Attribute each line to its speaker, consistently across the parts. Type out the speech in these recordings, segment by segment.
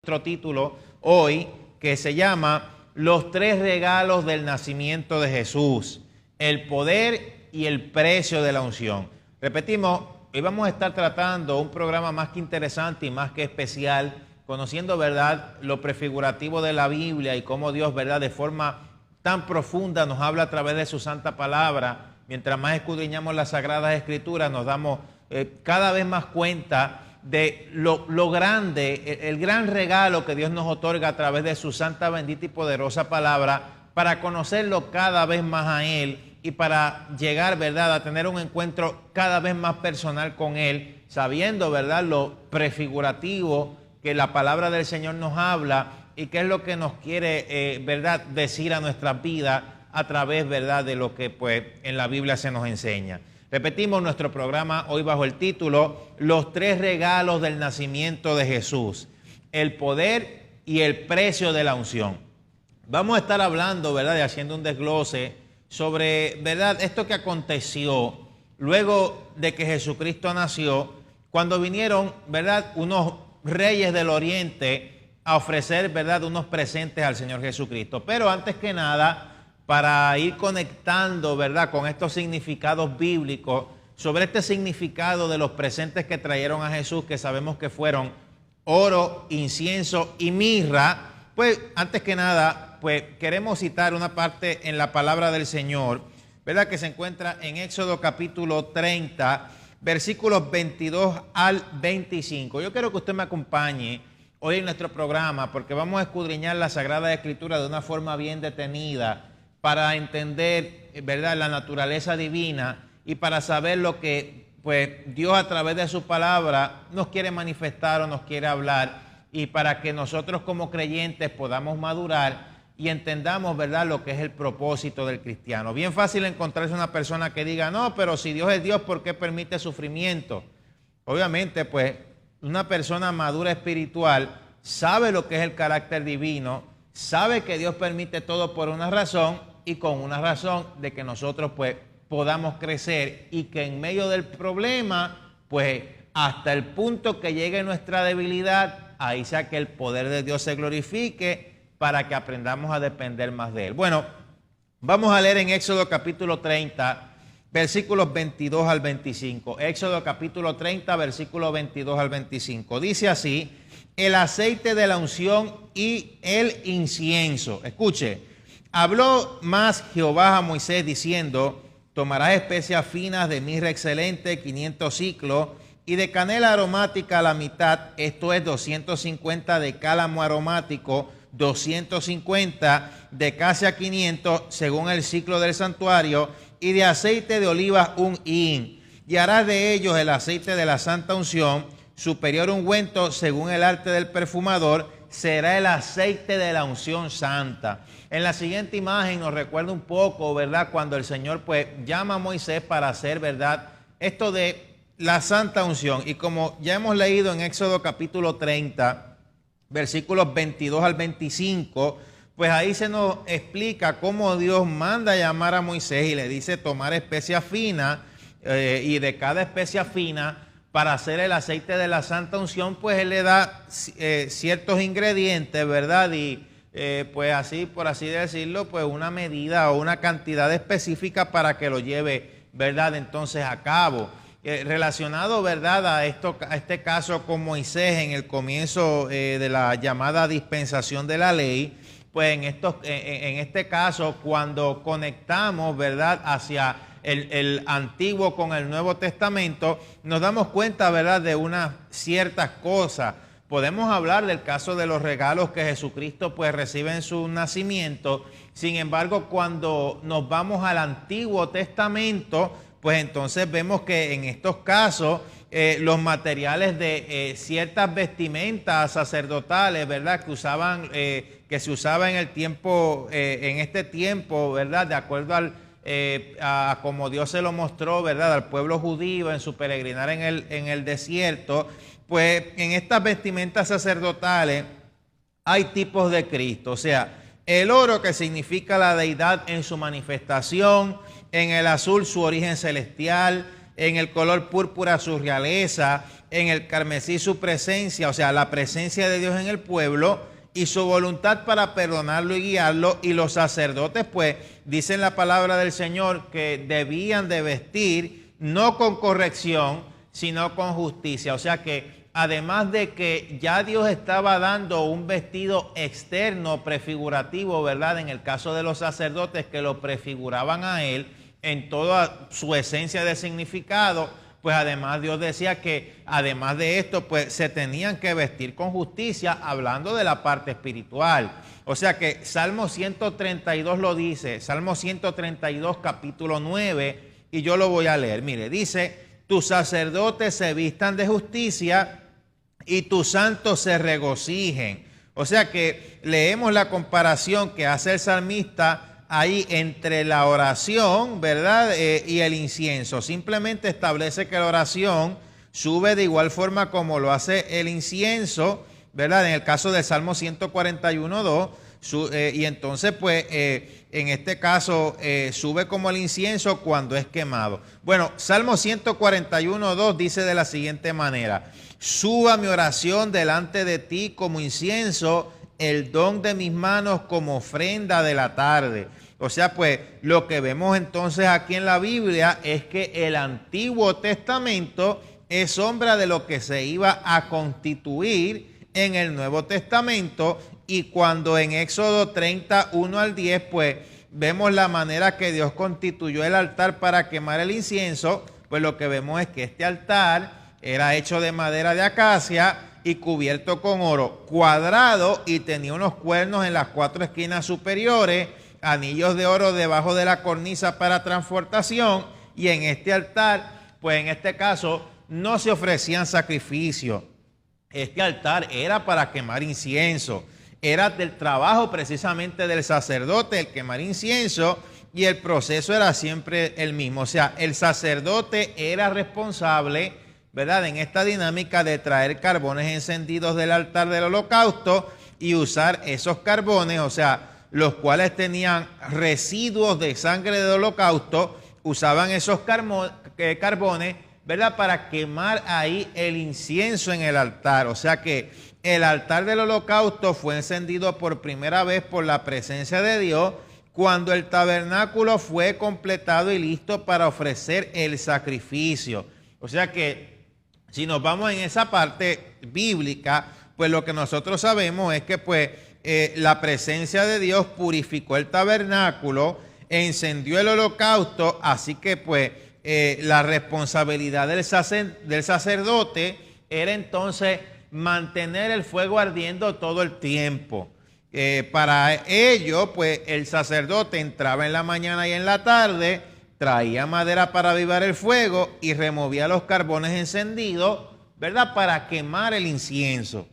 Speaker 1: nuestro título hoy, que se llama Los tres regalos del nacimiento de Jesús, el poder y el precio de la unción. Repetimos, hoy vamos a estar tratando un programa más que interesante y más que especial, conociendo, ¿verdad?, lo prefigurativo de la Biblia y cómo Dios, ¿verdad?, de forma tan profunda nos habla a través de su santa palabra. Mientras más escudriñamos las Sagradas Escrituras, nos damos cada vez más cuenta de lo grande, el gran regalo que Dios nos otorga a través de su santa, bendita y poderosa palabra, para conocerlo cada vez más a Él y para llegar, ¿verdad?, a tener un encuentro cada vez más personal con Él, sabiendo, ¿verdad?, lo prefigurativo que la palabra del Señor nos habla y qué es lo que nos quiere, ¿verdad?, decir a nuestras vidas a través, ¿verdad?, de lo que pues en la Biblia se nos enseña. Repetimos nuestro programa hoy bajo el título Los tres regalos del nacimiento de Jesús, el poder y el precio de la unción. Vamos a estar hablando, ¿verdad?, y haciendo un desglose sobre, ¿verdad?, esto que aconteció luego de que Jesucristo nació, cuando vinieron, ¿verdad?, unos reyes del oriente a ofrecer, ¿verdad?, unos presentes al Señor Jesucristo. Pero antes que nada, para ir conectando, ¿verdad?, con estos significados bíblicos, sobre este significado de los presentes que trajeron a Jesús, que sabemos que fueron oro, incienso y mirra, pues antes que nada, pues queremos citar una parte en la palabra del Señor, ¿verdad?, que se encuentra en Éxodo capítulo 30, versículos 22 al 25. Yo quiero que usted me acompañe hoy en nuestro programa porque vamos a escudriñar la Sagrada Escritura de una forma bien detenida para entender, ¿verdad?, la naturaleza divina y para saber lo que pues Dios a través de su palabra nos quiere manifestar o nos quiere hablar, y para que nosotros como creyentes podamos madurar y entendamos, ¿verdad?, lo que es el propósito del cristiano. Bien fácil encontrarse una persona que diga, no, pero si Dios es Dios, ¿por qué permite sufrimiento? Obviamente, pues, una persona madura espiritual sabe lo que es el carácter divino, sabe que Dios permite todo por una razón y con una razón de que nosotros, pues, podamos crecer y que en medio del problema, pues, hasta el punto que llegue nuestra debilidad, ahí sea que el poder de Dios se glorifique, para que aprendamos a depender más de Él. Bueno, vamos a leer en Éxodo capítulo 30, versículos 22 al 25. Éxodo capítulo 30, versículos 22 al 25. Dice así, el aceite de la unción y el incienso. Escuche, habló más Jehová a Moisés diciendo, tomarás especias finas de mirra excelente, 500 siclos, y de canela aromática a la mitad, esto es 250 de cálamo aromático, 250 de casia 500 según el ciclo del santuario, y de aceite de olivas un hin, y harás de ellos el aceite de la santa unción, superior ungüento según el arte del perfumador, será el aceite de la unción santa. En la siguiente imagen nos recuerda un poco, ¿verdad?, cuando el Señor pues llama a Moisés para hacer, ¿verdad?, esto de la santa unción. Y como ya hemos leído en Éxodo capítulo 30, versículos 22 al 25, pues ahí se nos explica cómo Dios manda a llamar a Moisés y le dice tomar especias finas, y de cada especia fina para hacer el aceite de la santa unción, pues Él le da ciertos ingredientes, ¿verdad? Y pues así, por así decirlo, pues una medida o una cantidad específica para que lo lleve, ¿verdad?, entonces a cabo. Relacionado, ¿verdad?, a este caso con Moisés en el comienzo de la llamada dispensación de la ley, pues en este caso, cuando conectamos, ¿verdad?, hacia el Antiguo con el Nuevo Testamento, nos damos cuenta, ¿verdad?, de unas ciertas cosas. Podemos hablar del caso de los regalos que Jesucristo pues recibe en su nacimiento. Sin embargo, cuando nos vamos al Antiguo Testamento, pues entonces vemos que en estos casos los materiales de ciertas vestimentas sacerdotales, ¿verdad?, que se usaba en el tiempo, en este tiempo, ¿verdad?, de acuerdo a como Dios se lo mostró, ¿verdad?, al pueblo judío en su peregrinar en el desierto, pues en estas vestimentas sacerdotales hay tipos de Cristo. O sea, el oro, que significa la deidad en su manifestación, en el azul su origen celestial, en el color púrpura su realeza, en el carmesí su presencia, o sea, la presencia de Dios en el pueblo y su voluntad para perdonarlo y guiarlo. Y los sacerdotes, pues, dicen la palabra del Señor que debían de vestir no con corrección, sino con justicia. O sea que además de que ya Dios estaba dando un vestido externo prefigurativo, ¿verdad? En el caso de los sacerdotes que lo prefiguraban a Él en toda su esencia de significado, pues además Dios decía que además de esto, pues se tenían que vestir con justicia, hablando de la parte espiritual. O sea que Salmo 132 lo dice, Salmo 132 capítulo 9, y yo lo voy a leer. Mire, dice: tus sacerdotes se vistan de justicia y tus santos se regocijen. O sea que leemos la comparación que hace el salmista ahí entre la oración, ¿verdad? Y el incienso. Simplemente establece que la oración sube de igual forma como lo hace el incienso, ¿verdad? En el caso del Salmo 141.2, y entonces pues en este caso sube como el incienso cuando es quemado. Bueno, Salmo 141.2 dice de la siguiente manera: suba mi oración delante de ti como incienso, el don de mis manos como ofrenda de la tarde. O sea, pues lo que vemos entonces aquí en la Biblia es que el Antiguo Testamento es sombra de lo que se iba a constituir en el Nuevo Testamento. Y cuando en Éxodo 31 al 10, pues vemos la manera que Dios constituyó el altar para quemar el incienso, pues lo que vemos es que este altar era hecho de madera de acacia y cubierto con oro, cuadrado, y tenía unos cuernos en las 4 esquinas superiores, anillos de oro debajo de la cornisa para transportación. Y en este altar, pues en este caso, no se ofrecían sacrificios. Este altar era para quemar incienso. Era del trabajo precisamente del sacerdote el quemar incienso, y el proceso era siempre el mismo. O sea, el sacerdote era responsable, ¿verdad?, en esta dinámica de traer carbones encendidos del altar del holocausto y usar esos carbones, o sea, los cuales tenían residuos de sangre del holocausto, usaban esos carbones, ¿verdad?, para quemar ahí el incienso en el altar. O sea que el altar del holocausto fue encendido por primera vez por la presencia de Dios cuando el tabernáculo fue completado y listo para ofrecer el sacrificio. O sea que si nos vamos en esa parte bíblica, pues lo que nosotros sabemos es que pues la presencia de Dios purificó el tabernáculo, encendió el holocausto, así que pues la responsabilidad del sacerdote era entonces mantener el fuego ardiendo todo el tiempo. Para ello, pues el sacerdote entraba en la mañana y en la tarde, traía madera para avivar el fuego y removía los carbones encendidos, ¿verdad?, para quemar el incienso.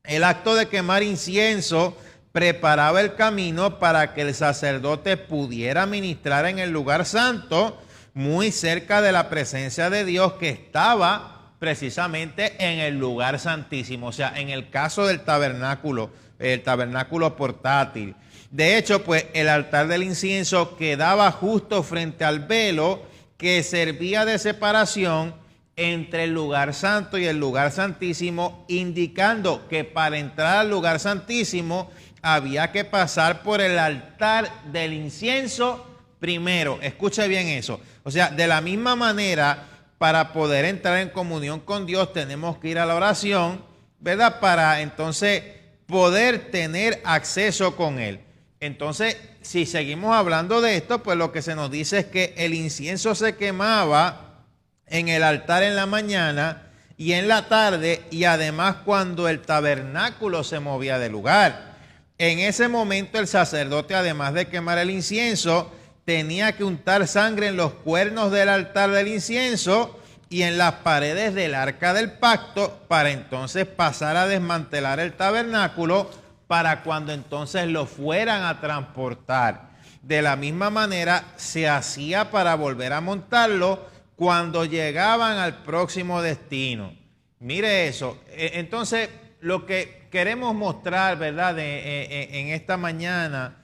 Speaker 1: El acto de quemar incienso preparaba el camino para que el sacerdote pudiera ministrar en el lugar santo, muy cerca de la presencia de Dios, que estaba precisamente en el lugar santísimo. O sea, en el caso del tabernáculo, el tabernáculo portátil. De hecho, pues el altar del incienso quedaba justo frente al velo que servía de separación entre el lugar santo y el lugar santísimo, indicando que para entrar al lugar santísimo había que pasar por el altar del incienso primero. Escuche bien eso. O sea, de la misma manera, para poder entrar en comunión con Dios tenemos que ir a la oración, ¿verdad?, para entonces poder tener acceso con Él. Entonces, si seguimos hablando de esto, pues lo que se nos dice es que el incienso se quemaba en el altar en la mañana y en la tarde, y además cuando el tabernáculo se movía de lugar. En ese momento el sacerdote, además de quemar el incienso, tenía que untar sangre en los cuernos del altar del incienso y en las paredes del arca del pacto, para entonces pasar a desmantelar el tabernáculo para cuando entonces lo fueran a transportar. De la misma manera se hacía para volver a montarlo cuando llegaban al próximo destino. Mire eso. Entonces, lo que queremos mostrar, ¿verdad?, en esta mañana,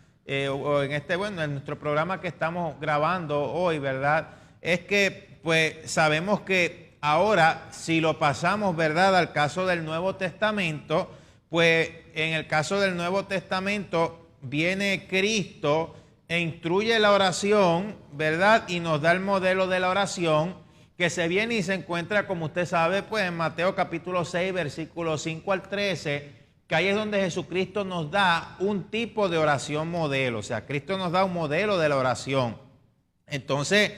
Speaker 1: o en nuestro programa que estamos grabando hoy, ¿verdad?, es que pues sabemos que ahora, si lo pasamos, ¿verdad?, al caso del Nuevo Testamento, pues en el caso del Nuevo Testamento viene Cristo e instruye la oración, ¿verdad?, y nos da el modelo de la oración, que se viene y se encuentra, como usted sabe, pues en Mateo capítulo 6, versículos 5 al 13, que ahí es donde Jesucristo nos da un tipo de oración modelo. O sea, Cristo nos da un modelo de la oración. Entonces,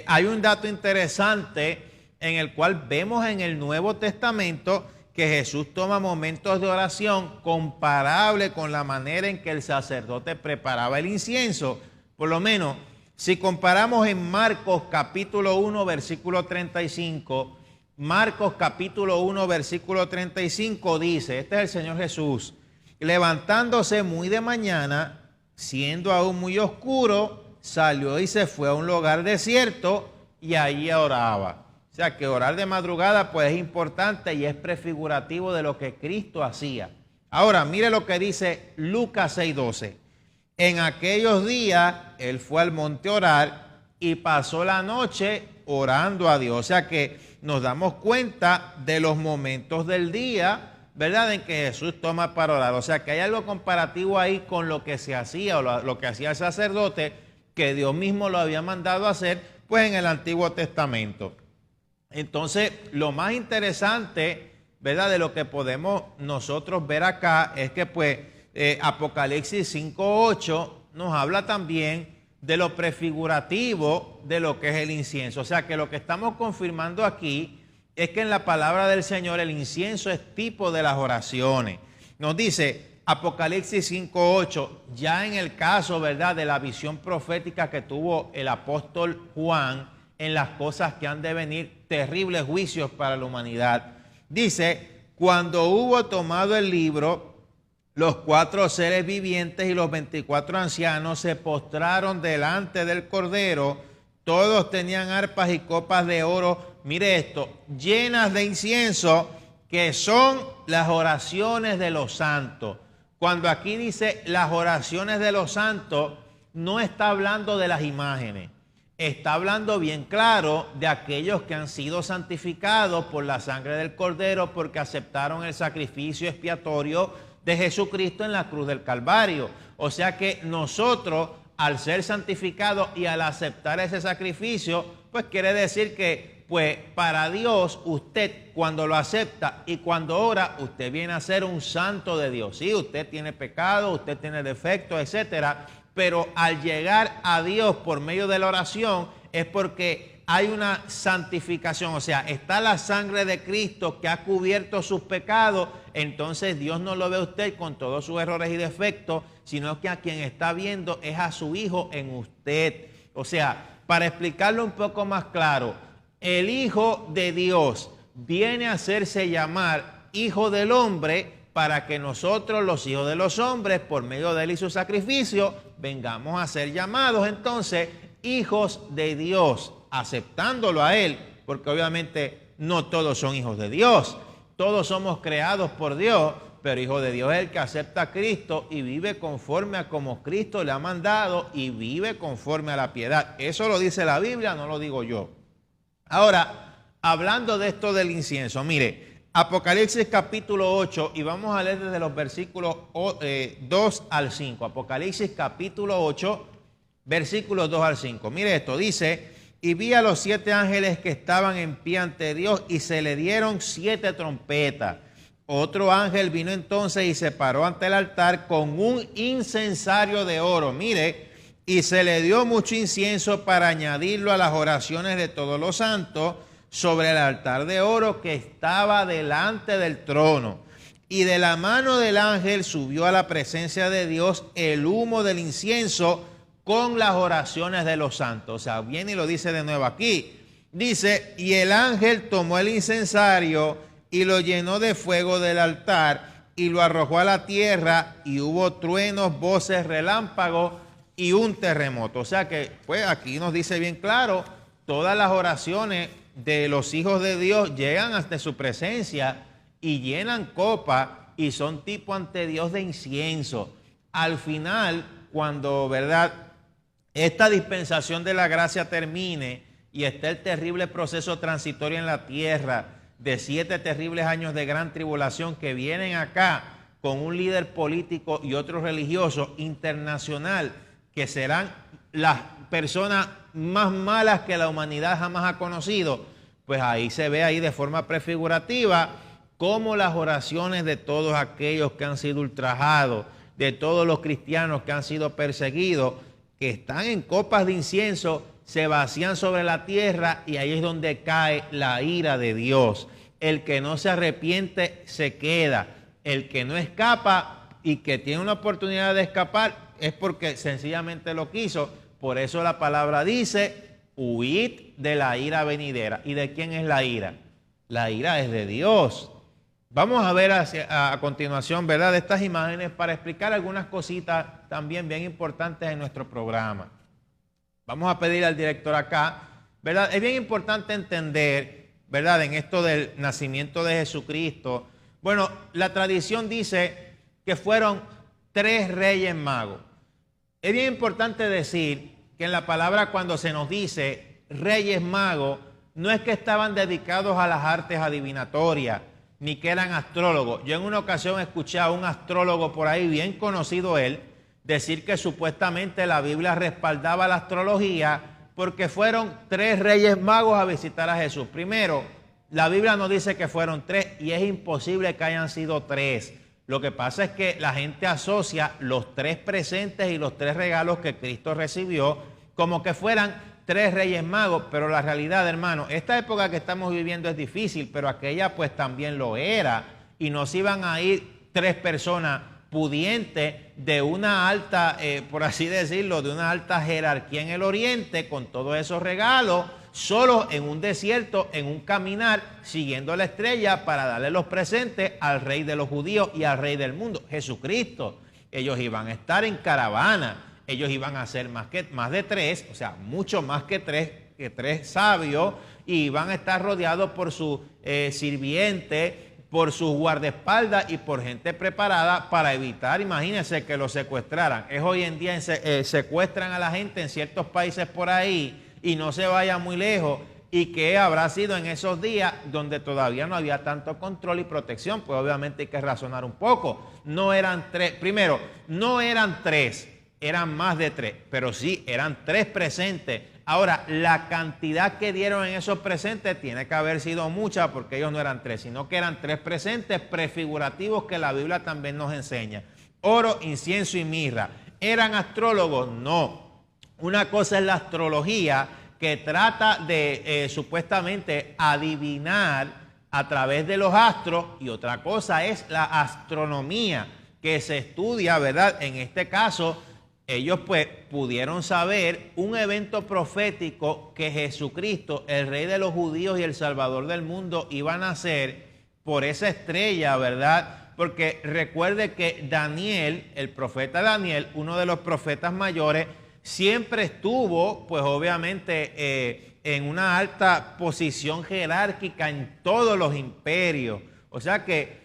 Speaker 1: hay un dato interesante en el cual vemos en el Nuevo Testamento que Jesús toma momentos de oración comparable con la manera en que el sacerdote preparaba el incienso. Por lo menos, si comparamos en Marcos capítulo 1, versículo 35, Marcos capítulo 1, versículo 35 dice, este es el Señor Jesús, levantándose muy de mañana, siendo aún muy oscuro, salió y se fue a un lugar desierto y allí oraba. O sea que orar de madrugada pues es importante y es prefigurativo de lo que Cristo hacía. Ahora, mire lo que dice Lucas 6:12. En aquellos días él fue al monte a orar y pasó la noche orando a Dios. O sea que nos damos cuenta de los momentos del día, ¿verdad?, en que Jesús toma para orar. O sea que hay algo comparativo ahí con lo que se hacía o lo que hacía el sacerdote, que Dios mismo lo había mandado a hacer pues en el Antiguo Testamento. Entonces, lo más interesante, ¿verdad?, de lo que podemos nosotros ver acá es que pues Apocalipsis 5:8 nos habla también de lo prefigurativo de lo que es el incienso. O sea que lo que estamos confirmando aquí es que en la palabra del Señor el incienso es tipo de las oraciones. Nos dice Apocalipsis 5:8, ya en el caso, ¿verdad?, de la visión profética que tuvo el apóstol Juan en las cosas que han de venir, terribles juicios para la humanidad. Dice, cuando hubo tomado el libro, los 4 seres vivientes y los 24 ancianos se postraron delante del Cordero. Todos tenían arpas y copas de oro, mire esto, llenas de incienso, que son las oraciones de los santos. Cuando aquí dice las oraciones de los santos, no está hablando de las imágenes. Está hablando bien claro de aquellos que han sido santificados por la sangre del Cordero porque aceptaron el sacrificio expiatorio de Jesucristo en la cruz del Calvario. O sea que nosotros, al ser santificados y al aceptar ese sacrificio, pues quiere decir que pues para Dios, usted cuando lo acepta y cuando ora, usted viene a ser un santo de Dios. Sí, usted tiene pecado, usted tiene defectos, etcétera, pero al llegar a Dios por medio de la oración es porque hay una santificación, o sea, está la sangre de Cristo que ha cubierto sus pecados. Entonces Dios no lo ve a usted con todos sus errores y defectos, sino que a quien está viendo es a su Hijo en usted. O sea, para explicarlo un poco más claro, el Hijo de Dios viene a hacerse llamar Hijo del Hombre para que nosotros, los hijos de los hombres, por medio de él y su sacrificio, vengamos a ser llamados entonces hijos de Dios, aceptándolo a él, porque obviamente no todos son hijos de Dios, todos somos creados por Dios, pero hijo de Dios es el que acepta a Cristo y vive conforme a como Cristo le ha mandado y vive conforme a la piedad. Eso lo dice la Biblia, no lo digo yo. Ahora, hablando de esto del incienso, mire, Apocalipsis capítulo 8, y vamos a leer desde los versículos 2 al 5. Apocalipsis capítulo 8, versículos 2 al 5. Mire esto, dice, y vi a los 7 ángeles que estaban en pie ante Dios y se le dieron 7 trompetas. Otro ángel vino entonces y se paró ante el altar con un incensario de oro. Mire, y se le dio mucho incienso para añadirlo a las oraciones de todos los santos sobre el altar de oro que estaba delante del trono. Y de la mano del ángel subió a la presencia de Dios el humo del incienso con las oraciones de los santos. O sea, viene y lo dice de nuevo aquí. Dice, y el ángel tomó el incensario y lo llenó de fuego del altar y lo arrojó a la tierra, y hubo truenos, voces, relámpagos y un terremoto. O sea que, pues aquí nos dice bien claro, todas las oraciones de los hijos de Dios llegan hasta su presencia y llenan copa y son tipo ante Dios de incienso. Al final, cuando, ¿verdad?, esta dispensación de la gracia termine y está el terrible proceso transitorio en la tierra de 7 terribles años de gran tribulación que vienen acá con un líder político y otro religioso internacional que serán las personas más malas que la humanidad jamás ha conocido, pues ahí se ve ahí de forma prefigurativa cómo las oraciones de todos aquellos que han sido ultrajados, de todos los cristianos que han sido perseguidos, que están en copas de incienso, se vacían sobre la tierra y ahí es donde cae la ira de Dios. El que no se arrepiente se queda. El que no escapa y que tiene una oportunidad de escapar es porque sencillamente lo quiso. Por eso la palabra dice, huid de la ira venidera. ¿Y de quién es la ira? La ira es de Dios. Vamos a ver a continuación, ¿verdad?, estas imágenes para explicar algunas cositas también bien importantes en nuestro programa. Vamos a pedir al director acá, ¿verdad? Es bien importante entender, ¿verdad?, en esto del nacimiento de Jesucristo. Bueno, la tradición dice que fueron 3 reyes magos. Es bien importante decir que en la palabra cuando se nos dice reyes magos, no es que estaban dedicados a las artes adivinatorias, ni que eran astrólogos. Yo en una ocasión escuché a un astrólogo por ahí, bien conocido él, decir que supuestamente la Biblia respaldaba la astrología porque fueron 3 reyes magos a visitar a Jesús. Primero, la Biblia nos dice que fueron 3 y es imposible que hayan sido 3. Lo que pasa es que la gente asocia los 3 presentes y los 3 regalos que Cristo recibió como que fueran 3 reyes magos, pero la realidad, hermano, esta época que estamos viviendo es difícil, pero aquella pues también lo era, y nos iban a ir 3 personas pudientes de una alta, por así decirlo, de una alta jerarquía en el oriente, con todos esos regalos, solos en un desierto, en un caminar, siguiendo la estrella para darle los presentes al rey de los judíos y al rey del mundo, Jesucristo. Ellos iban a estar en caravana. Ellos iban a ser más de 3, o sea, mucho más que 3 sabios, y iban a estar rodeados por su sirviente, por sus guardaespaldas y por gente preparada para evitar, imagínense, que los secuestraran. Es hoy en día secuestran a la gente en ciertos países por ahí y no se vaya muy lejos, y que habrá sido en esos días donde todavía no había tanto control y protección. Pues obviamente hay que razonar un poco. No eran 3, primero, no eran 3. Eran más de 3, pero sí, eran 3 presentes. Ahora, la cantidad que dieron en esos presentes tiene que haber sido mucha, porque ellos no eran 3, sino que eran 3 presentes prefigurativos que la Biblia también nos enseña. Oro, incienso y mirra. ¿Eran astrólogos? No. Una cosa es la astrología, que trata de supuestamente adivinar a través de los astros, y otra cosa es la astronomía, que se estudia, ¿verdad? En este caso, ellos pues pudieron saber un evento profético que Jesucristo, el rey de los judíos y el salvador del mundo, iba a nacer por esa estrella, ¿verdad? Porque recuerde que Daniel, el profeta Daniel, uno de los profetas mayores, siempre estuvo pues obviamente en una alta posición jerárquica en todos los imperios. O sea que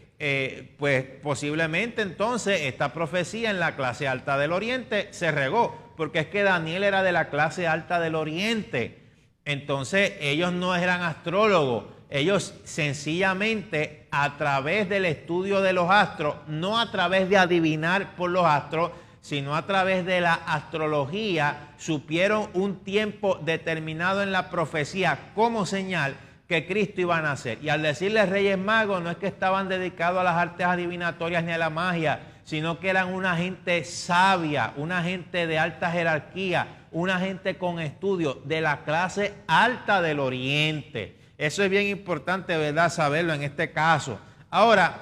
Speaker 1: pues posiblemente entonces esta profecía en la clase alta del oriente se regó, porque es que Daniel era de la clase alta del oriente. Entonces ellos no eran astrólogos, ellos sencillamente a través del estudio de los astros, no a través de adivinar por los astros, sino a través de la astrología, supieron un tiempo determinado en la profecía como señal que Cristo iba a nacer. Y al decirles reyes magos, no es que estaban dedicados a las artes adivinatorias ni a la magia, sino que eran una gente sabia, una gente de alta jerarquía, una gente con estudio de la clase alta del oriente. Eso es bien importante, ¿verdad?, saberlo en este caso. Ahora,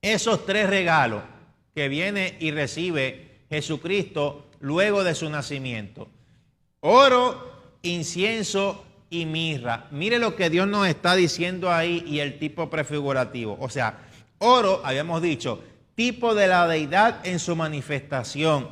Speaker 1: esos 3 regalos que viene y recibe Jesucristo luego de su nacimiento: oro, incienso y mirra. Mire lo que Dios nos está diciendo ahí y el tipo prefigurativo. O sea, oro, habíamos dicho, tipo de la deidad en su manifestación.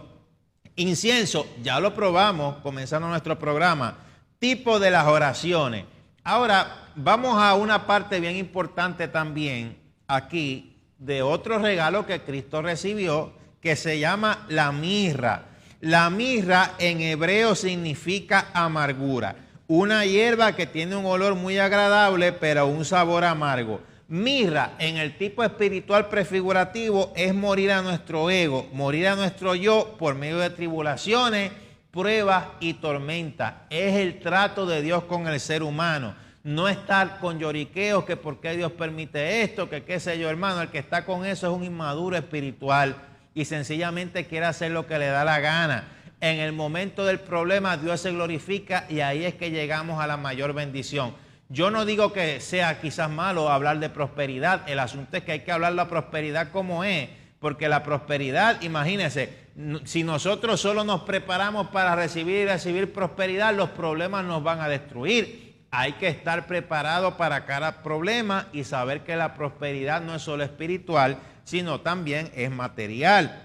Speaker 1: Incienso, ya lo probamos comenzando nuestro programa, tipo de las oraciones. Ahora vamos a una parte bien importante también aquí de otro regalo que Cristo recibió, que se llama la mirra. La mirra en hebreo significa amargura. una hierba que tiene un olor muy agradable, pero un sabor amargo. Mirra, en el tipo espiritual prefigurativo, es morir a nuestro ego, morir a nuestro yo por medio de tribulaciones, pruebas y tormentas. Es el trato de Dios con el ser humano. No estar con lloriqueos que por qué Dios permite esto, que qué sé yo, hermano. El que está con eso es un inmaduro espiritual y sencillamente quiere hacer lo que le da la gana. En el momento del problema Dios se glorifica y ahí es que llegamos a la mayor bendición. Yo no digo que sea quizás malo hablar de prosperidad. El asunto es que hay que hablar la prosperidad como es, porque la prosperidad, imagínense, si nosotros solo nos preparamos para recibir y recibir prosperidad, los problemas nos van a destruir. Hay que estar preparado para cada problema y saber que la prosperidad no es solo espiritual, sino también es material.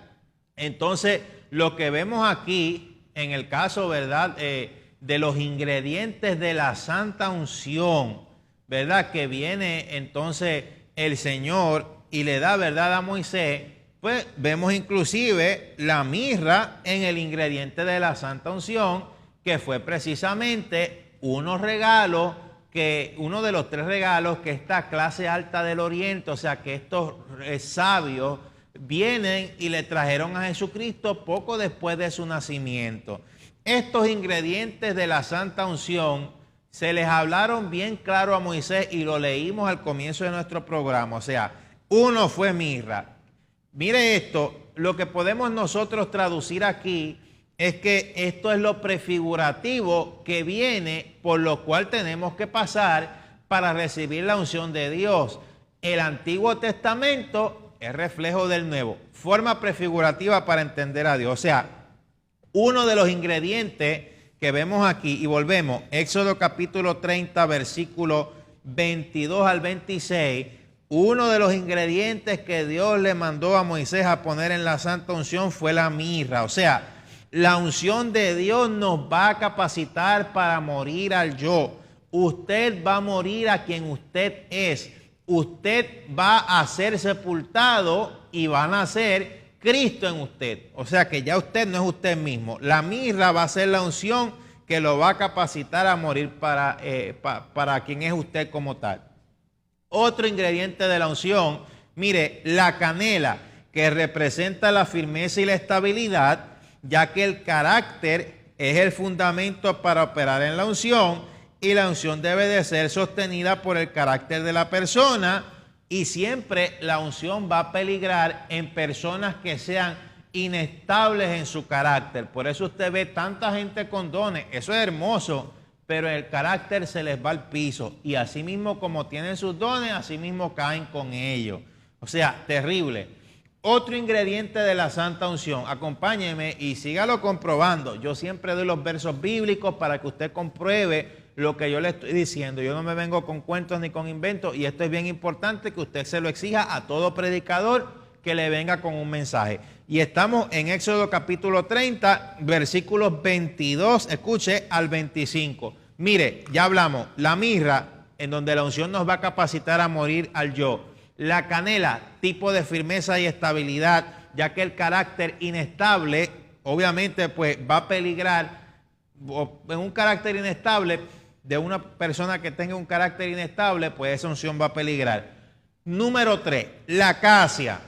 Speaker 1: Entonces, lo que vemos aquí, en el caso, ¿verdad?, de los ingredientes de la santa unción, ¿verdad?, que viene entonces el Señor y le da, ¿verdad?, a Moisés, pues vemos inclusive la mirra en el ingrediente de la santa unción, que fue precisamente uno de los 3 regalos que esta clase alta del Oriente, o sea, que estos sabios vienen y le trajeron a Jesucristo poco después de su nacimiento. Estos ingredientes de la santa unción se les hablaron bien claro a Moisés y lo leímos al comienzo de nuestro programa. O sea, uno fue mirra. Mire esto, lo que podemos nosotros traducir aquí es que esto es lo prefigurativo que viene, por lo cual tenemos que pasar para recibir la unción de Dios. El Antiguo Testamento es reflejo del Nuevo, forma prefigurativa para entender a Dios. O sea, uno de los ingredientes que vemos aquí, y volvemos, Éxodo capítulo 30, versículo 22 al 26, uno de los ingredientes que Dios le mandó a Moisés a poner en la santa unción fue la mirra. O sea, la unción de Dios nos va a capacitar para morir al yo. Usted va a morir a quien usted es. Usted va a ser sepultado y va a nacer Cristo en usted. O sea que ya usted no es usted mismo. La mirra va a ser la unción que lo va a capacitar a morir para quien es usted como tal. Otro ingrediente de la unción, mire, la canela, que representa la firmeza y la estabilidad, ya que el carácter es el fundamento para operar en la unción y la unción debe de ser sostenida por el carácter de la persona y siempre la unción va a peligrar en personas que sean inestables en su carácter. Por eso usted ve tanta gente con dones, eso es hermoso, pero el carácter se les va al piso y así mismo como tienen sus dones, así mismo caen con ellos. O sea, terrible. Otro ingrediente de la santa unción, acompáñeme y sígalo comprobando. Yo siempre doy los versos bíblicos para que usted compruebe lo que yo le estoy diciendo. Yo no me vengo con cuentos ni con inventos y esto es bien importante que usted se lo exija a todo predicador que le venga con un mensaje. Y estamos en Éxodo capítulo 30, versículos 22, escuche, al 25. Mire, ya hablamos, la mirra, en donde la unción nos va a capacitar a morir al yo. La canela, tipo de firmeza y estabilidad, ya que el carácter inestable, obviamente, pues va a peligrar. En un carácter inestable, de una persona que tenga un carácter inestable, pues esa unción va a peligrar. Número 3, la acacia.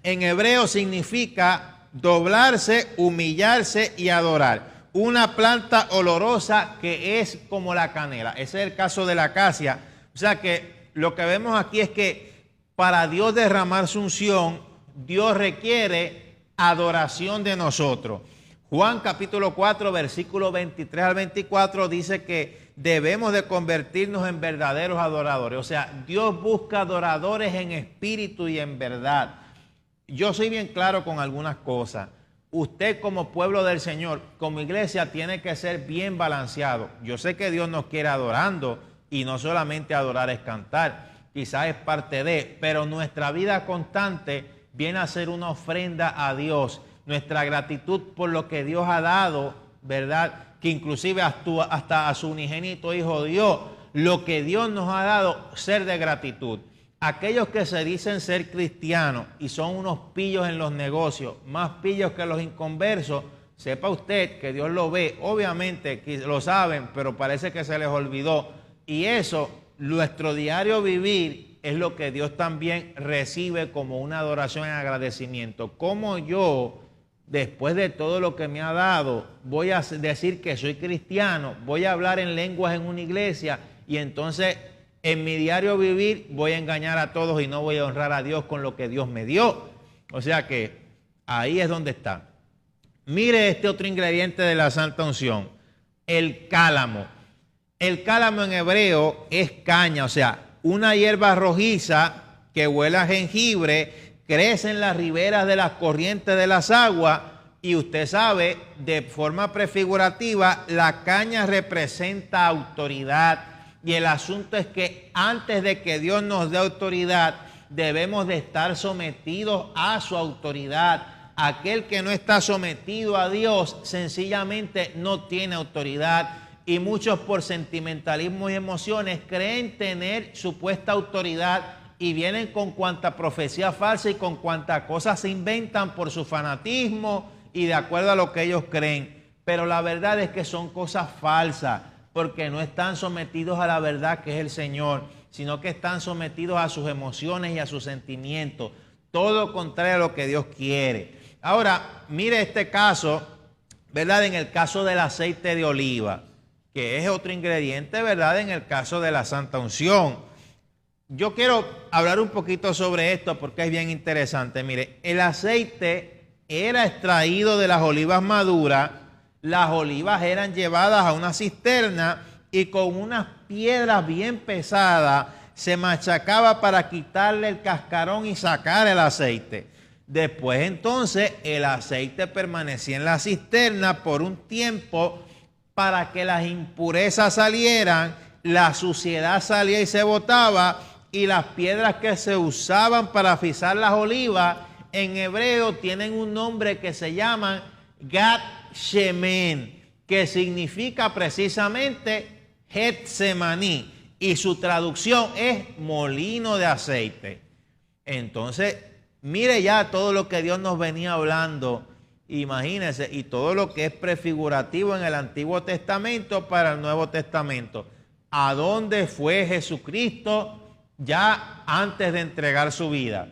Speaker 1: En hebreo significa doblarse, humillarse y adorar. Una planta olorosa que es como la canela. Ese es el caso de la acacia. O sea que lo que vemos aquí es que para Dios derramar su unción, Dios requiere adoración de nosotros. Juan capítulo 4, versículo 23 al 24 dice que debemos de convertirnos en verdaderos adoradores. O sea, Dios busca adoradores en espíritu y en verdad. Yo soy bien claro con algunas cosas. Usted como pueblo del Señor, como iglesia, tiene que ser bien balanceado. Yo sé que Dios nos quiere adorando y no solamente adorar es cantar. Quizás es parte de, pero nuestra vida constante viene a ser una ofrenda a Dios. Nuestra gratitud por lo que Dios ha dado, ¿verdad? Que inclusive hasta a su unigénito Hijo dio. Lo que Dios nos ha dado, ser de gratitud. Aquellos que se dicen ser cristianos y son unos pillos en los negocios, más pillos que los inconversos, sepa usted que Dios lo ve. Obviamente que lo saben, pero parece que se les olvidó. Y eso, nuestro diario vivir, es lo que Dios también recibe como una adoración en agradecimiento. Como yo, después de todo lo que me ha dado, voy a decir que soy cristiano, voy a hablar en lenguas en una iglesia y entonces en mi diario vivir voy a engañar a todos y no voy a honrar a Dios con lo que Dios me dio. O sea que ahí es donde está. Mire este otro ingrediente de la santa unción, el cálamo. El cálamo en hebreo es caña, o sea, una hierba rojiza que huele a jengibre, crece en las riberas de las corrientes de las aguas y usted sabe, de forma prefigurativa, la caña representa autoridad y el asunto es que antes de que Dios nos dé autoridad, debemos de estar sometidos a su autoridad. Aquel que no está sometido a Dios sencillamente no tiene autoridad. Y muchos por sentimentalismo y emociones creen tener supuesta autoridad y vienen con cuanta profecía falsa y con cuantas cosas se inventan por su fanatismo y de acuerdo a lo que ellos creen. Pero la verdad es que son cosas falsas porque no están sometidos a la verdad que es el Señor, sino que están sometidos a sus emociones y a sus sentimientos. Todo contrario a lo que Dios quiere. Ahora, mire este caso, ¿verdad? En el caso del aceite de oliva, que es otro ingrediente, ¿verdad? En el caso de la santa unción. Yo quiero hablar un poquito sobre esto porque es bien interesante. Mire, el aceite era extraído de las olivas maduras, las olivas eran llevadas a una cisterna y con unas piedras bien pesadas se machacaba para quitarle el cascarón y sacar el aceite. Después entonces el aceite permanecía en la cisterna por un tiempo para que las impurezas salieran, la suciedad salía y se botaba, y las piedras que se usaban para frisar las olivas, en hebreo tienen un nombre que se llaman Gad Shemen, que significa precisamente Getsemaní, y su traducción es molino de aceite. Entonces, mire ya todo lo que Dios nos venía hablando. Imagínense, y todo lo que es prefigurativo en el Antiguo Testamento para el Nuevo Testamento. ¿A dónde fue Jesucristo ya antes de entregar su vida?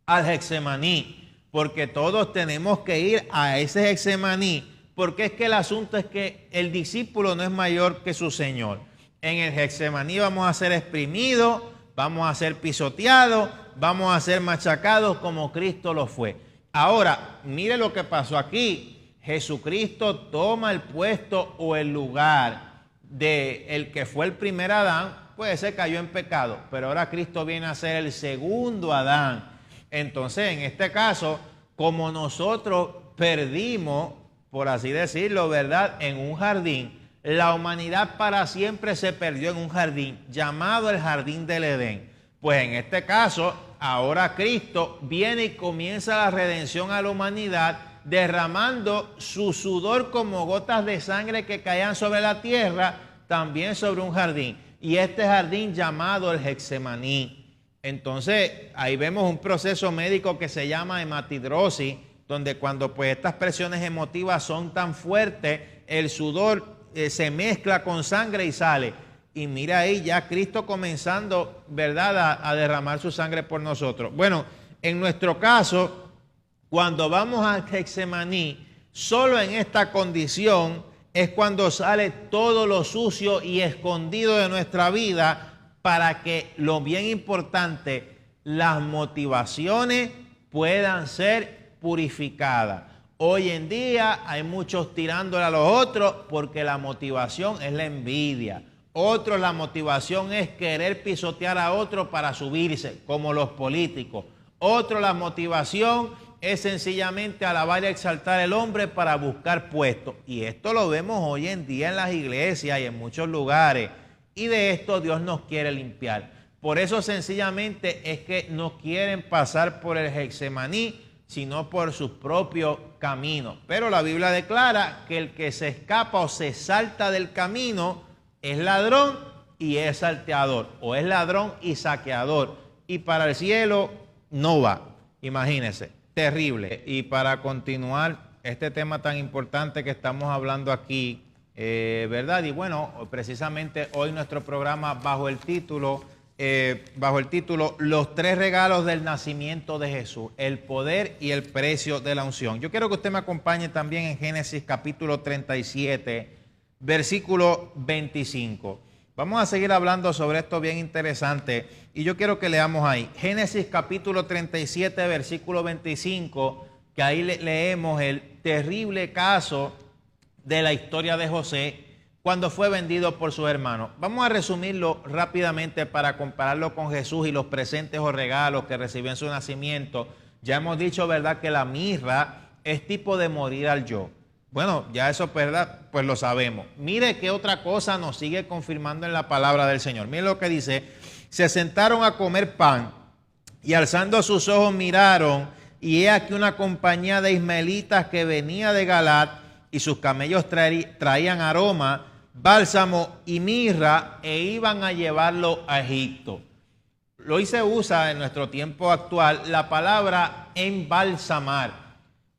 Speaker 1: Al Getsemaní, porque todos tenemos que ir a ese Getsemaní, porque es que el asunto es que el discípulo no es mayor que su Señor. En el Getsemaní vamos a ser exprimidos, vamos a ser pisoteados, vamos a ser machacados como Cristo lo fue. Ahora, mire lo que pasó aquí. Jesucristo toma el puesto o el lugar de el que fue el primer Adán, pues se cayó en pecado, pero ahora Cristo viene a ser el segundo Adán. Entonces, en este caso, como nosotros perdimos, por así decirlo, ¿verdad?, en un jardín, la humanidad para siempre se perdió en un jardín llamado el Jardín del Edén. Pues en este caso, ahora Cristo viene y comienza la redención a la humanidad derramando su sudor como gotas de sangre que caían sobre la tierra, también sobre un jardín. Y este jardín llamado el Getsemaní. Entonces, ahí vemos un proceso médico que se llama hematidrosis, donde cuando pues estas presiones emotivas son tan fuertes, el sudor se mezcla con sangre y sale. Y mira ahí ya Cristo comenzando, ¿verdad?, a derramar su sangre por nosotros. Bueno, en nuestro caso, cuando vamos al Getsemaní, solo en esta condición es cuando sale todo lo sucio y escondido de nuestra vida para que, lo bien importante, las motivaciones puedan ser purificadas. Hoy en día hay muchos tirándole a los otros porque la motivación es la envidia. Otros, la motivación es querer pisotear a otro para subirse, como los políticos. Otro, la motivación es sencillamente alabar y exaltar al hombre para buscar puestos. Y esto lo vemos hoy en día en las iglesias y en muchos lugares. Y de esto Dios nos quiere limpiar. Por eso sencillamente es que no quieren pasar por el Getsemaní, sino por sus propios caminos. Pero la Biblia declara que el que se escapa o se salta del camino es ladrón y es salteador, o es ladrón y saqueador, y para el cielo no va. Imagínense, terrible. Y para continuar este tema tan importante que estamos hablando aquí, ¿verdad? Y bueno, precisamente hoy nuestro programa bajo el título Los tres regalos del nacimiento de Jesús, el poder y el precio de la unción. Yo quiero que usted me acompañe también en Génesis capítulo 37, versículo 25. Vamos a seguir hablando sobre esto bien interesante y yo quiero que leamos ahí. Génesis capítulo 37, versículo 25, que ahí leemos el terrible caso de la historia de José cuando fue vendido por sus hermanos. Vamos a resumirlo rápidamente para compararlo con Jesús y los presentes o regalos que recibió en su nacimiento. Ya hemos dicho, ¿verdad?, que la mirra es tipo de morir al yo. Bueno, ya eso, ¿verdad?, pues lo sabemos. Mire qué otra cosa nos sigue confirmando en la palabra del Señor. Mire lo que dice: se sentaron a comer pan y alzando sus ojos miraron, y he aquí una compañía de ismaelitas que venía de Galaad, y sus camellos traían aroma, bálsamo y mirra, e iban a llevarlo a Egipto. Hoy se usa en nuestro tiempo actual la palabra embalsamar.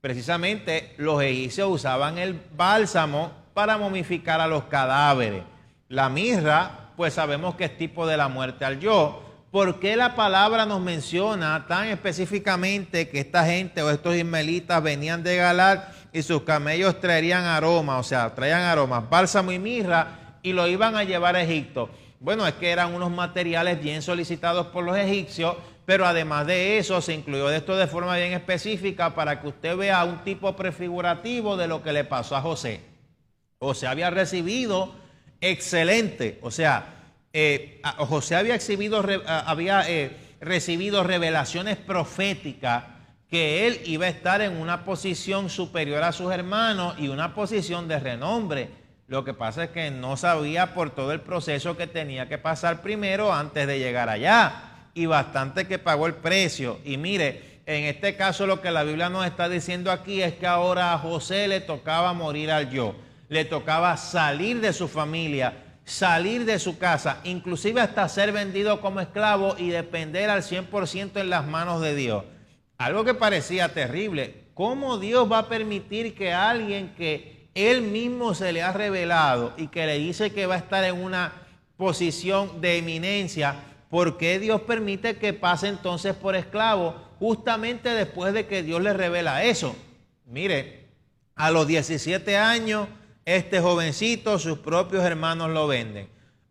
Speaker 1: Precisamente los egipcios usaban el bálsamo para momificar a los cadáveres. La mirra, pues sabemos que es tipo de la muerte al yo. ¿Por qué la palabra nos menciona tan específicamente que esta gente o estos ismaelitas venían de Galaad y sus camellos traían aroma, o sea, traían aromas, bálsamo y mirra, y lo iban a llevar a Egipto? Bueno, es que eran unos materiales bien solicitados por los egipcios, pero además de eso se incluyó esto de forma bien específica para que usted vea un tipo prefigurativo de lo que le pasó a José. José había recibido excelente, o sea, José había recibido revelaciones proféticas que él iba a estar en una posición superior a sus hermanos y una posición de renombre. Lo que pasa es que no sabía por todo el proceso que tenía que pasar primero antes de llegar allá. Y bastante que pagó el precio. Y mire, en este caso lo que la Biblia nos está diciendo aquí es que ahora a José le tocaba morir al yo. Le tocaba salir de su familia, salir de su casa, inclusive hasta ser vendido como esclavo y depender al 100% en las manos de Dios. Algo que parecía terrible. ¿Cómo Dios va a permitir que alguien que Él mismo se le ha revelado y que le dice que va a estar en una posición de eminencia, por qué Dios permite que pase entonces por esclavo justamente después de que Dios le revela eso? Mire, a los 17 años, este jovencito, sus propios hermanos lo venden.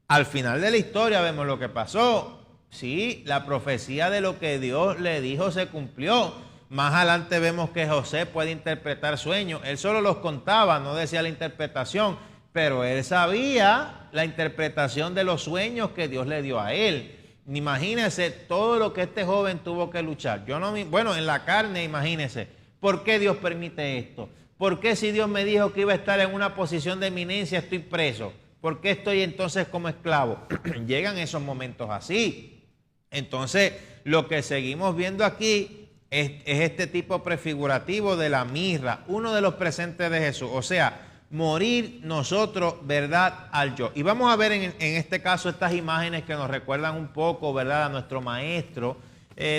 Speaker 1: Al final de la historia vemos lo que pasó. Sí, la profecía de lo que Dios le dijo se cumplió. Más adelante vemos que José puede interpretar sueños. Él solo los contaba, no decía la interpretación, pero él sabía la interpretación de los sueños que Dios le dio a él. Imagínense todo lo que este joven tuvo que luchar. Bueno, en la carne, imagínense. ¿Por qué Dios permite esto? ¿Por qué si Dios me dijo que iba a estar en una posición de eminencia estoy preso? ¿Por qué estoy entonces como esclavo? Llegan esos momentos así. Entonces, lo que seguimos viendo aquí es este tipo prefigurativo de la mirra, uno de los presentes de Jesús. O sea, morir nosotros, ¿verdad?, al yo. Y vamos a ver en este caso estas imágenes que nos recuerdan un poco, ¿verdad?, a nuestro maestro,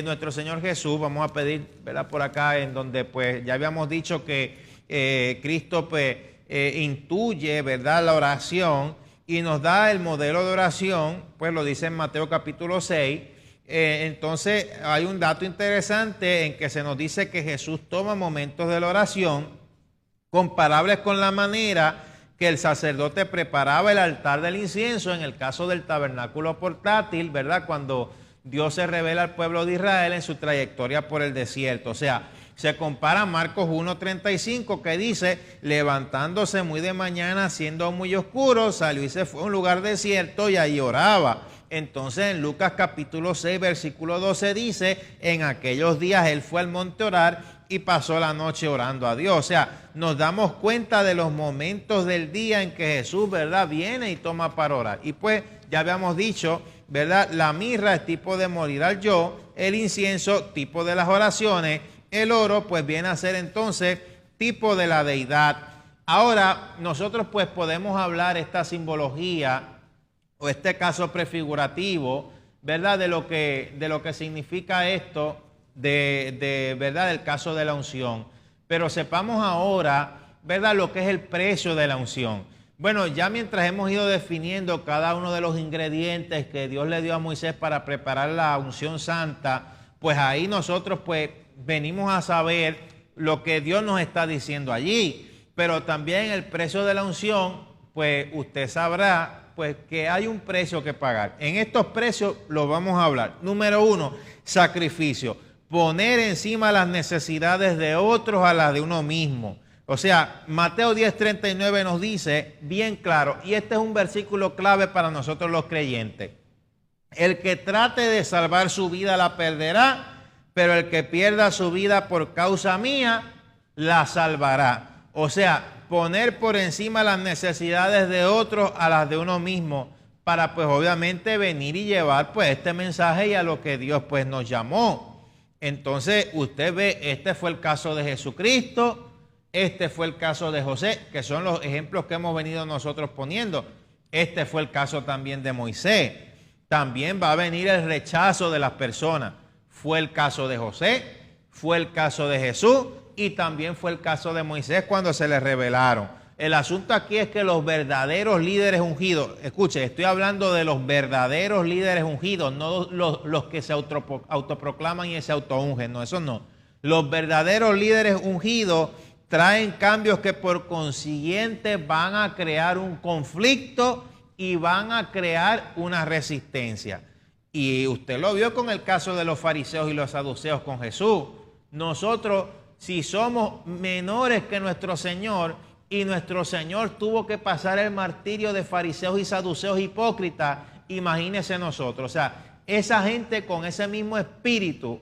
Speaker 1: nuestro Señor Jesús. Vamos a pedir, ¿verdad?, por acá en donde pues ya habíamos dicho que Cristo pues intuye, ¿verdad?, la oración y nos da el modelo de oración, pues lo dice en Mateo capítulo 6. Entonces hay un dato interesante en que se nos dice que Jesús toma momentos de la oración comparables con la manera que el sacerdote preparaba el altar del incienso en el caso del tabernáculo portátil, ¿verdad?, cuando Dios se revela al pueblo de Israel en su trayectoria por el desierto. O sea, se compara Marcos 1:35 que dice, levantándose muy de mañana, siendo muy oscuro, salió y se fue a un lugar desierto y ahí oraba. Entonces en Lucas capítulo 6 versículo 12 dice, en aquellos días él fue al monte a orar y pasó la noche orando a Dios. O sea, nos damos cuenta de los momentos del día en que Jesús, ¿verdad?, viene y toma para orar. Y pues ya habíamos dicho, ¿verdad?, la mirra es tipo de morir al yo, el incienso tipo de las oraciones, el oro pues viene a ser entonces tipo de la deidad. Ahora nosotros pues podemos hablar esta simbología o este caso prefigurativo, ¿verdad?, de lo que significa esto, de verdad, el caso de la unción. Pero sepamos ahora, ¿verdad?, lo que es el precio de la unción. Bueno, ya mientras hemos ido definiendo cada uno de los ingredientes que Dios le dio a Moisés para preparar la unción santa, pues ahí nosotros pues venimos a saber lo que Dios nos está diciendo allí. Pero también el precio de la unción, pues usted sabrá pues que hay un precio que pagar. En estos precios los vamos a hablar. Número 1, sacrificio. Poner encima las necesidades de otros a las de uno mismo. O sea, Mateo 10:39 nos dice bien claro, y este es un versículo clave para nosotros los creyentes. El que trate de salvar su vida la perderá, pero el que pierda su vida por causa mía la salvará. O sea, poner por encima las necesidades de otros a las de uno mismo, para pues obviamente venir y llevar pues este mensaje y a lo que Dios pues nos llamó. Entonces usted ve, este fue el caso de Jesucristo, este fue el caso de José, que son los ejemplos que hemos venido nosotros poniendo. Este fue el caso también de Moisés. También va a venir el rechazo de las personas. Fue el caso de José, fue el caso de Jesús y también fue el caso de Moisés cuando se le revelaron. El asunto aquí es que los verdaderos líderes ungidos, escuche, estoy hablando de los verdaderos líderes ungidos, no los que se autoproclaman y se autoungen, no, esos no. Los verdaderos líderes ungidos traen cambios que por consiguiente van a crear un conflicto y van a crear una resistencia. Y usted lo vio con el caso de los fariseos y los saduceos con Jesús. Nosotros, si somos menores que nuestro Señor, y nuestro Señor tuvo que pasar el martirio de fariseos y saduceos hipócritas, imagínese nosotros. O sea, esa gente con ese mismo espíritu,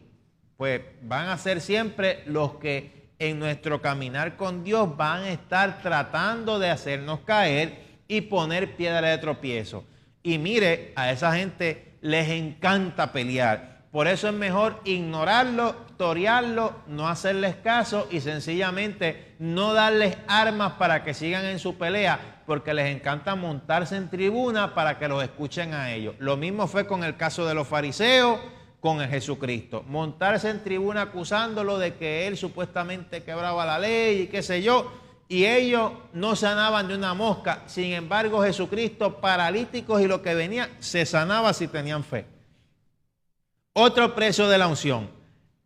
Speaker 1: pues van a ser siempre los que en nuestro caminar con Dios van a estar tratando de hacernos caer y poner piedra de tropiezo. Y mire, a esa gente les encanta pelear. Por eso es mejor ignorarlo, torearlo, no hacerles caso y sencillamente no darles armas para que sigan en su pelea, porque les encanta montarse en tribuna para que los escuchen a ellos. Lo mismo fue con el caso de los fariseos, con el Jesucristo. Montarse en tribuna acusándolo de que él supuestamente quebraba la ley y qué sé yo, y ellos no sanaban de una mosca. Sin embargo, Jesucristo, paralíticos y lo que venía, se sanaba si tenían fe. Otro precio de la unción,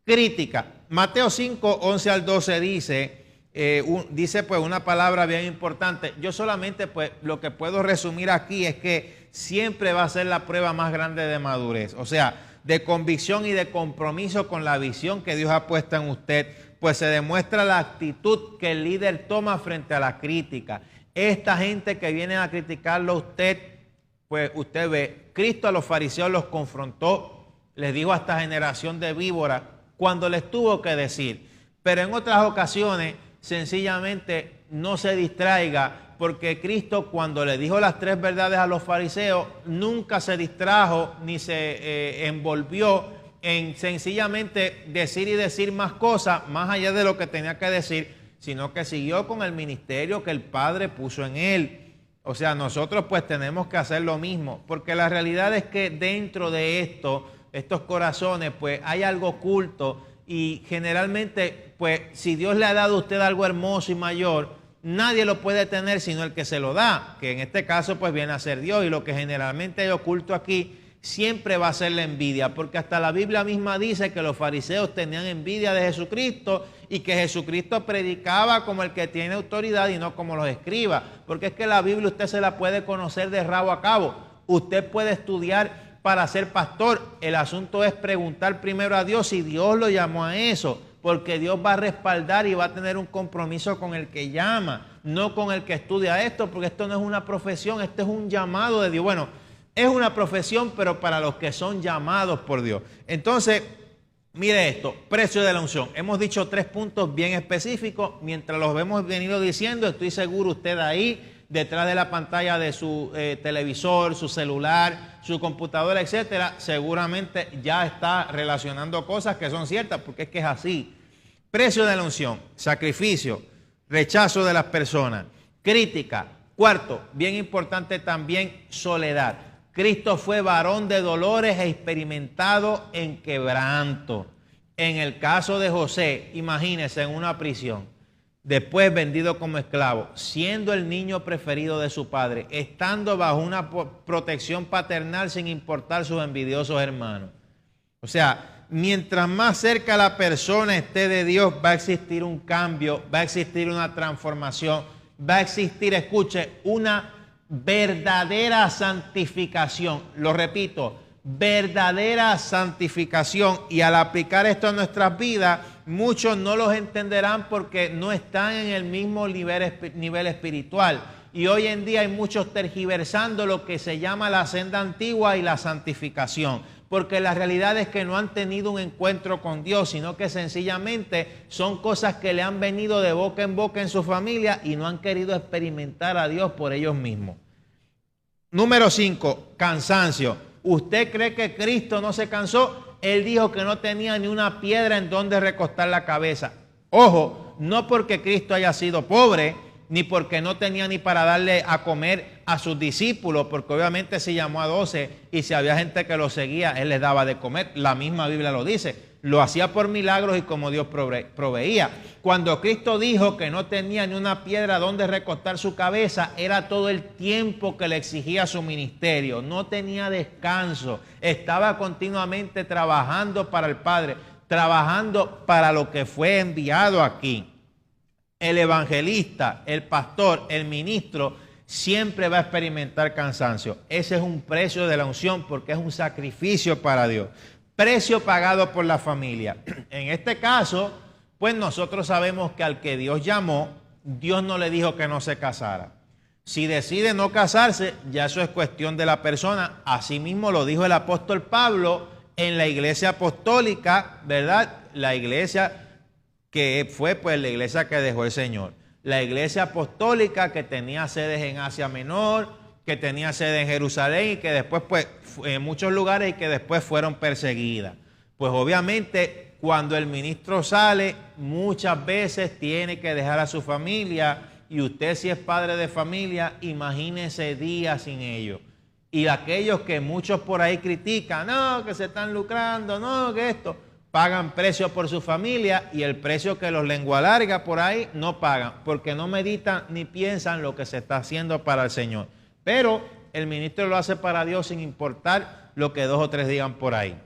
Speaker 1: crítica. Mateo 5, 11 al 12 dice pues una palabra bien importante. Yo solamente pues lo que puedo resumir aquí es que siempre va a ser la prueba más grande de madurez. O sea, de convicción y de compromiso con la visión que Dios ha puesto en usted, pues se demuestra la actitud que el líder toma frente a la crítica. Esta gente que viene a criticarlo a usted, pues usted ve, Cristo a los fariseos los confrontó, les dijo a esta generación de víboras cuando les tuvo que decir. Pero en otras ocasiones, sencillamente no se distraiga, porque Cristo cuando le dijo las 3 verdades a los fariseos, nunca se distrajo ni se envolvió en sencillamente decir y decir más cosas, más allá de lo que tenía que decir, sino que siguió con el ministerio que el Padre puso en él. O sea, nosotros pues tenemos que hacer lo mismo, porque la realidad es que dentro de estos corazones, pues hay algo oculto y generalmente, pues si Dios le ha dado a usted algo hermoso y mayor, nadie lo puede tener sino el que se lo da, que en este caso pues viene a ser Dios, y lo que generalmente hay oculto aquí siempre va a ser la envidia, porque hasta la Biblia misma dice que los fariseos tenían envidia de Jesucristo y que Jesucristo predicaba como el que tiene autoridad y no como los escribas, porque es que la Biblia usted se la puede conocer de rabo a cabo, usted puede estudiar para ser pastor. El asunto es preguntar primero a Dios si Dios lo llamó a eso, porque Dios va a respaldar y va a tener un compromiso con el que llama, no con el que estudia esto, porque esto no es una profesión, esto es un llamado de Dios. Bueno, es una profesión, pero para los que son llamados por Dios. Entonces, mire esto, precio de la unción. Hemos dicho 3 puntos bien específicos. Mientras los hemos venido diciendo, estoy seguro usted ahí, detrás de la pantalla de su televisor, su celular, su computadora, etcétera, seguramente ya está relacionando cosas que son ciertas, porque es que es así. Precio de la unción, sacrificio, rechazo de las personas, crítica. Cuarto, bien importante también, soledad. Cristo fue varón de dolores e experimentado en quebranto. En el caso de José, imagínense en una prisión, después vendido como esclavo, siendo el niño preferido de su padre, estando bajo una protección paternal sin importar sus envidiosos hermanos. O sea, mientras más cerca la persona esté de Dios, va a existir un cambio, va a existir una transformación, va a existir, escuche, una verdadera santificación. Lo repito, verdadera santificación. Y al aplicar esto a nuestras vidas, muchos no los entenderán porque no están en el mismo nivel espiritual. Y hoy en día hay muchos tergiversando lo que se llama la senda antigua y la santificación, porque la realidad es que no han tenido un encuentro con Dios, sino que sencillamente son cosas que le han venido de boca en su familia y no han querido experimentar a Dios por ellos mismos. Número 5, cansancio. ¿Usted cree que Cristo no se cansó? Él dijo que no tenía ni una piedra en donde recostar la cabeza. Ojo, no porque Cristo haya sido pobre, ni porque no tenía ni para darle a comer a sus discípulos, porque obviamente se llamó a 12 y si había gente que lo seguía, Él les daba de comer. La misma Biblia lo dice. Lo hacía por milagros y como Dios proveía. Cuando Cristo dijo que no tenía ni una piedra donde recostar su cabeza, era todo el tiempo que le exigía su ministerio. No tenía descanso. Estaba continuamente trabajando para el Padre, trabajando para lo que fue enviado aquí. El evangelista, el pastor, el ministro, siempre va a experimentar cansancio. Ese es un precio de la unción porque es un sacrificio para Dios. Precio pagado por la familia. En este caso, pues nosotros sabemos que al que Dios llamó, Dios no le dijo que no se casara. Si decide no casarse, ya eso es cuestión de la persona. Asimismo lo dijo el apóstol Pablo en la iglesia apostólica, ¿verdad? La iglesia que fue pues la iglesia que dejó el Señor. La iglesia apostólica que tenía sedes en Asia Menor, que tenía sede en Jerusalén y que después pues en muchos lugares y que después fueron perseguidas. Pues obviamente cuando el ministro sale, muchas veces tiene que dejar a su familia y usted si es padre de familia, imagínese días sin ellos. Y aquellos que muchos por ahí critican, no, que se están lucrando, no, que esto, pagan precio por su familia y el precio que los lengua larga por ahí no pagan porque no meditan ni piensan lo que se está haciendo para el Señor. Pero el ministro lo hace para Dios sin importar lo que 2 o 3 digan por ahí.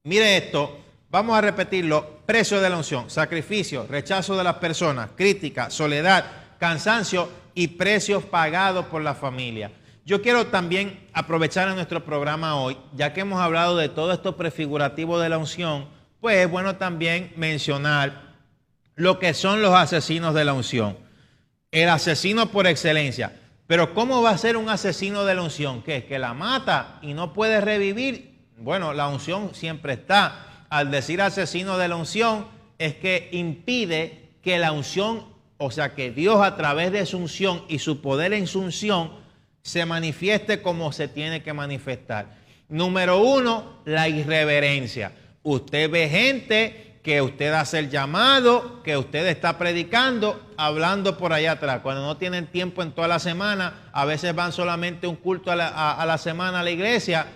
Speaker 1: Mire esto, vamos a repetirlo: precio de la unción, sacrificio, rechazo de las personas, crítica, soledad, cansancio y precios pagados por la familia. Yo quiero también aprovechar en nuestro programa hoy, ya que hemos hablado de todo esto prefigurativo de la unción, pues es bueno también mencionar lo que son los asesinos de la unción. El asesino por excelencia. Pero ¿cómo va a ser un asesino de la unción? ¿Qué? ¿Que la mata y no puede revivir? Bueno, la unción siempre está. Al decir asesino de la unción es que impide que la unción, o sea, que Dios a través de su unción y su poder en su unción se manifieste como se tiene que manifestar. Número 1, la irreverencia. Usted ve gente que usted hace el llamado, que usted está predicando, hablando por allá atrás. Cuando no tienen tiempo en toda la semana, a veces van solamente un culto a la semana a la iglesia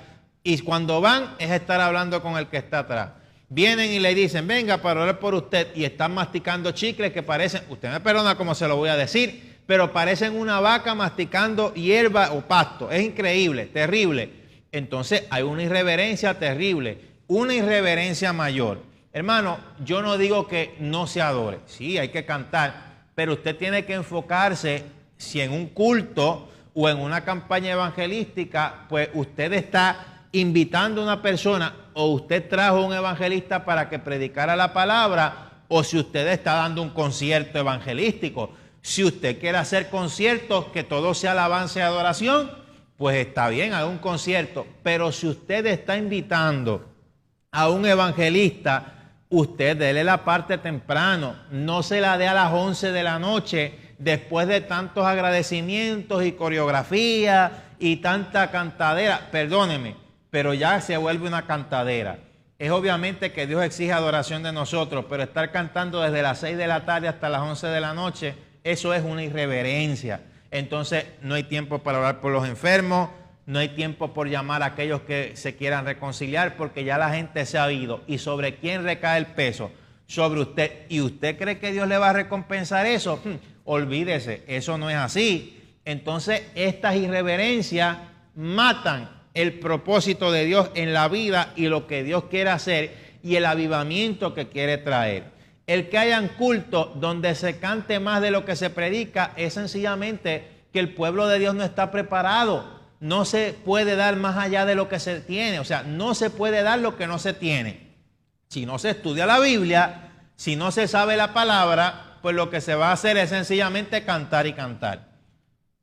Speaker 1: y cuando van es estar hablando con el que está atrás. Vienen y le dicen, venga para orar por usted y están masticando chicles que parecen, usted me perdona como se lo voy a decir, pero parecen una vaca masticando hierba o pasto. Es increíble, terrible. Entonces hay una irreverencia terrible. Una irreverencia mayor. Hermano, yo no digo que no se adore. Sí, hay que cantar, pero usted tiene que enfocarse si en un culto o en una campaña evangelística, pues usted está invitando a una persona o usted trajo a un evangelista para que predicara la palabra o si usted está dando un concierto evangelístico. Si usted quiere hacer conciertos que todo sea alabanza y adoración, pues está bien, haga un concierto. Pero si usted está invitando a un evangelista, usted dele la parte temprano, no se la dé a las 11 de la noche, después de tantos agradecimientos y coreografía y tanta cantadera, perdóneme, pero ya se vuelve una cantadera. Es obviamente que Dios exige adoración de nosotros, pero estar cantando desde las 6 de la tarde hasta las 11 de la noche, eso es una irreverencia. Entonces no hay tiempo para orar por los enfermos, no hay tiempo por llamar a aquellos que se quieran reconciliar, porque ya la gente se ha ido. ¿Y sobre quién recae el peso? Sobre usted. ¿Y usted cree que Dios le va a recompensar eso? Olvídese, eso no es así. Entonces, estas irreverencias matan el propósito de Dios en la vida y lo que Dios quiere hacer y el avivamiento que quiere traer. El que hayan culto donde se cante más de lo que se predica es sencillamente que el pueblo de Dios no está preparado. No se puede dar más allá de lo que se tiene. O sea, no se puede dar lo que no se tiene. Si no se estudia la Biblia, si no se sabe la palabra, pues lo que se va a hacer es sencillamente cantar y cantar.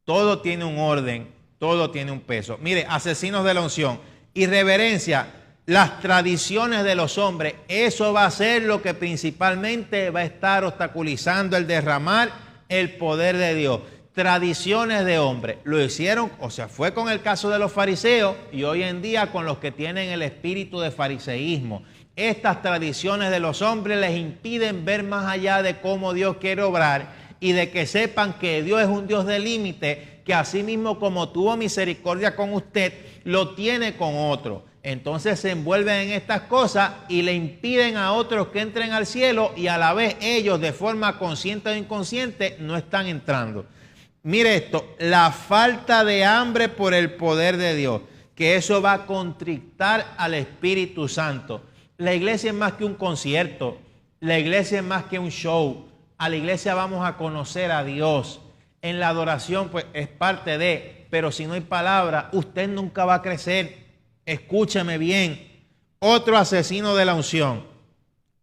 Speaker 1: Todo tiene un orden, todo tiene un peso. Mire, asesinos de la unción, irreverencia, las tradiciones de los hombres, eso va a ser lo que principalmente va a estar obstaculizando el derramar el poder de Dios. Tradiciones de hombres, lo hicieron, o sea, fue con el caso de los fariseos y hoy en día con los que tienen el espíritu de fariseísmo. Estas tradiciones de los hombres les impiden ver más allá de cómo Dios quiere obrar y de que sepan que Dios es un Dios de límite, que así mismo como tuvo misericordia con usted, lo tiene con otro. Entonces se envuelven en estas cosas y le impiden a otros que entren al cielo y a la vez ellos de forma consciente o inconsciente no están entrando. Mire esto, la falta de hambre por el poder de Dios, que eso va a contrictar al Espíritu Santo. La iglesia es más que un concierto, la iglesia es más que un show. A la iglesia vamos a conocer a Dios. En la adoración pues es parte de, pero si no hay palabra, usted nunca va a crecer. Escúcheme bien. Otro asesino de la unción,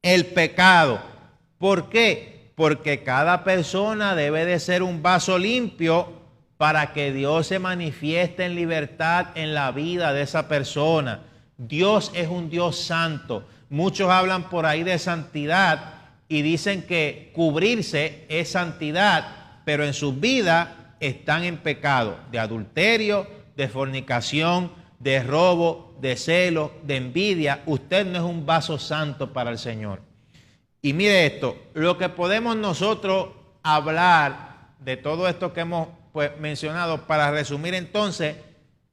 Speaker 1: el pecado. ¿Por qué? Porque cada persona debe de ser un vaso limpio para que Dios se manifieste en libertad en la vida de esa persona. Dios es un Dios santo. Muchos hablan por ahí de santidad y dicen que cubrirse es santidad, pero en sus vidas están en pecado de adulterio, de fornicación, de robo, de celo, de envidia. Usted no es un vaso santo para el Señor. Y mire esto, lo que podemos nosotros hablar de todo esto que hemos mencionado, para resumir entonces,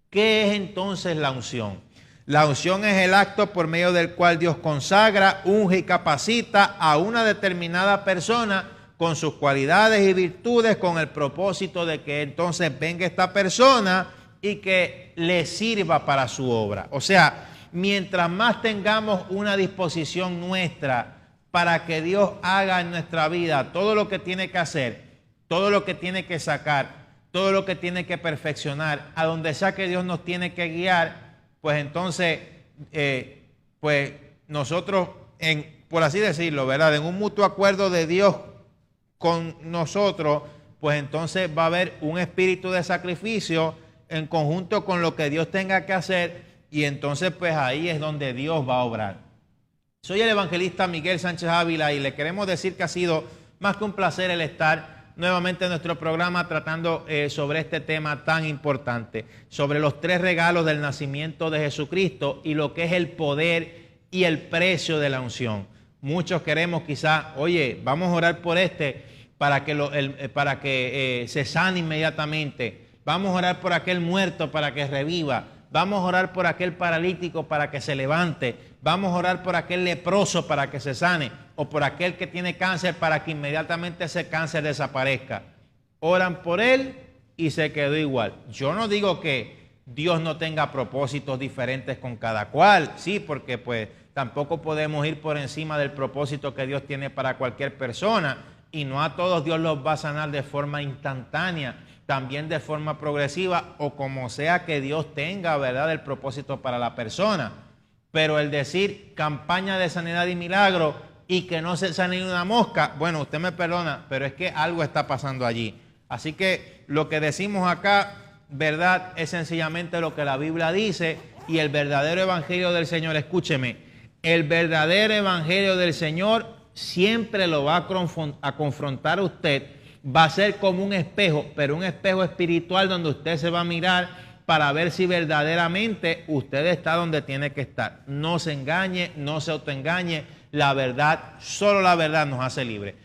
Speaker 1: ¿qué es entonces la unción? La unción es el acto por medio del cual Dios consagra, unge y capacita a una determinada persona con sus cualidades y virtudes, con el propósito de que entonces venga esta persona y que le sirva para su obra. O sea, mientras más tengamos una disposición nuestra para que Dios haga en nuestra vida todo lo que tiene que hacer, todo lo que tiene que sacar, todo lo que tiene que perfeccionar, a donde sea que Dios nos tiene que guiar, pues entonces, pues nosotros, por así decirlo, ¿verdad? En un mutuo acuerdo de Dios con nosotros, pues entonces va a haber un espíritu de sacrificio en conjunto con lo que Dios tenga que hacer, y entonces pues ahí es donde Dios va a obrar. Soy el evangelista Miguel Sánchez Ávila y le queremos decir que ha sido más que un placer el estar nuevamente en nuestro programa tratando sobre este tema tan importante, sobre los 3 regalos del nacimiento de Jesucristo y lo que es el poder y el precio de la unción. Muchos queremos quizás, oye, vamos a orar por para que se sane inmediatamente. Vamos a orar por aquel muerto para que reviva. Vamos a orar por aquel paralítico para que se levante. Vamos a orar por aquel leproso para que se sane. O por aquel que tiene cáncer para que inmediatamente ese cáncer desaparezca. Oran por él y se quedó igual. Yo no digo que Dios no tenga propósitos diferentes con cada cual. Sí, porque pues tampoco podemos ir por encima del propósito que Dios tiene para cualquier persona. Y no a todos Dios los va a sanar de forma instantánea, también de forma progresiva o como sea que Dios tenga, ¿verdad?, el propósito para la persona. Pero el decir campaña de sanidad y milagro y que no se sane ni una mosca, bueno, usted me perdona, pero es que algo está pasando allí. Así que lo que decimos acá, ¿verdad?, es sencillamente lo que la Biblia dice, y el verdadero evangelio del Señor, escúcheme, el verdadero evangelio del Señor siempre lo va a confrontar a usted. Va a ser como un espejo, pero un espejo espiritual donde usted se va a mirar para ver si verdaderamente usted está donde tiene que estar. No se engañe, no se autoengañe. La verdad, solo la verdad nos hace libres.